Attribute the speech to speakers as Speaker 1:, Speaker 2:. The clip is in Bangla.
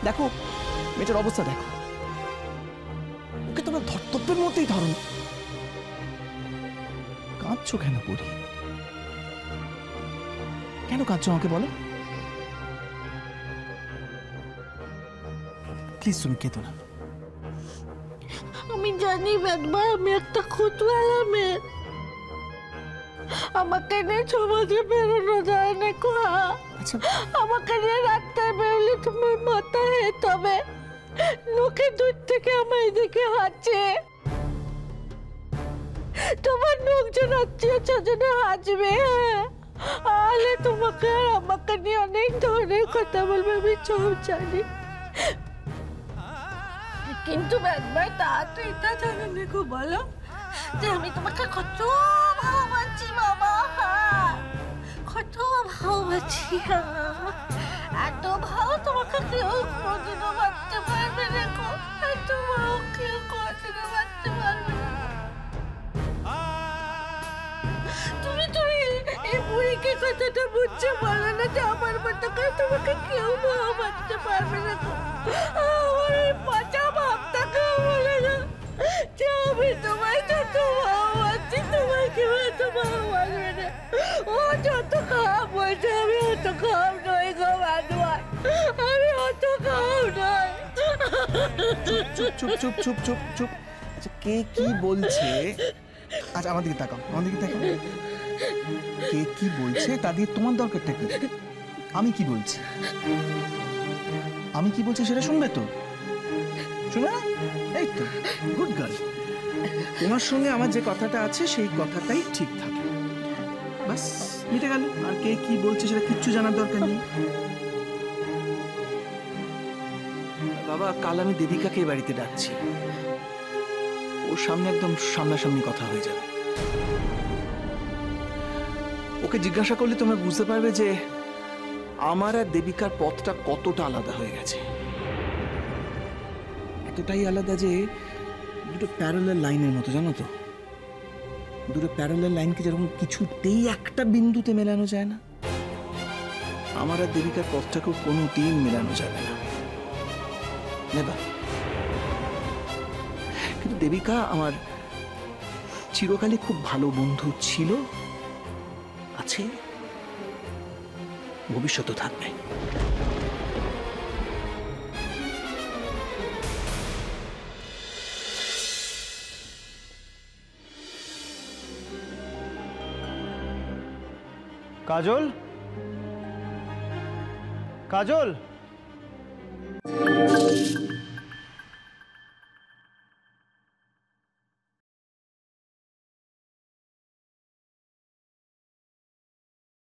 Speaker 1: দেখো মেয়েটার অবস্থা দেখো, ওকে তোমরা ধর্তব্যের মধ্যেই ধরো। কাঁদছো কেন পড়ি? কেন কাঁদছো আমাকে বলো? প্লিজ তুমি কেঁদো না।
Speaker 2: আমি জানি বেদবা আমি একটা খুদওয়ালা মেয়ে, আমাকে নিয়ে সমাজে বেরোনো যায় না।
Speaker 1: আচ্ছা,
Speaker 2: আমাকে নিয়ে রাস্তায় বেরোলে তোমার মাথা হেট হবে, লোকে দূর থেকে আমার এদিকে হাঁটছে, তোমার লোকজন আত্মীয় স্বজনে হাসবে, আলে তোমাকে আর আমাকে নিয়ে অনেক ধরনের কথা বলবে, আমি সব জানি। কিন্তু একবার তা তো এটা জানো দেখো বলো যে আমি তোমাকে কত ভালোবাসি বাবা, কত ভালোবাসি। এত ভালো তোমাকে কেউ কোনোদিনও বাঁচতে পারবে না, এত ভালো কেউ কোনোদিনও বাঁচতে পারবে না। তুমি তুমি এই বুড়িকে কথাটা বুঝছো বলো না যে আমার মতো করে তোমাকে কেউ ভালোবাসতে পারবে না। আমার এই পচা ভাবটাকে বলে না যে আমি তোমায় যত ভালোবাসি তোমায় কেউ এত ভালোবাসবে না। ও যত খারাপ বলছে, আমি অত খারাপ নই গো বাদওয়ার, আমি অত খারাপ নই।
Speaker 1: চুপ চুপ চুপ চুপ চুপ চুপ চুপ। আচ্ছা কে কি বলছে? আচ্ছা আমার দিকে তাকাও, আমার দিকে তাকাও। কে কি বলছে তা দিয়ে তোমার দরকারটা কি? আমি কি বলছি, আমি কি বলছি সেটা শুনবে তো? শুনবে না? এই তো গুড গার্ল। তোমার সঙ্গে আমার যে কথাটা আছে সেই কথাটাই ঠিক থাকে, বাস মিটে গেল। আর কে কি বলছে সেটা কিচ্ছু জানার দরকার নেই। বাবা কাল আমি দেবিকাকে বাড়িতে ডাকছি, ওর সামনে একদম সামনাসামনি কথা হয়ে যাবে। ওকে জিজ্ঞাসা করলে তোমরা বুঝতে পারবে যে আমার আর দেবিকার পথটা কতটা আলাদা হয়ে গেছে। এতটাই আলাদা যে দুটো প্যারালাল লাইনের মতো, জানো তো? দুটো প্যারালাল লাইনকে যেরকম কিছুতেই একটা বিন্দুতে মেলানো যায় না, আমার আর দেবিকার পথটাকেও কোনো দিন মেলানো যাবে না, নেবা। কিন্তু দেবিকা আমার চিরকালই খুব ভালো বন্ধু ছিল, আছে, ভবিষ্যতেও থাকবে।
Speaker 3: কাজল, কাজল।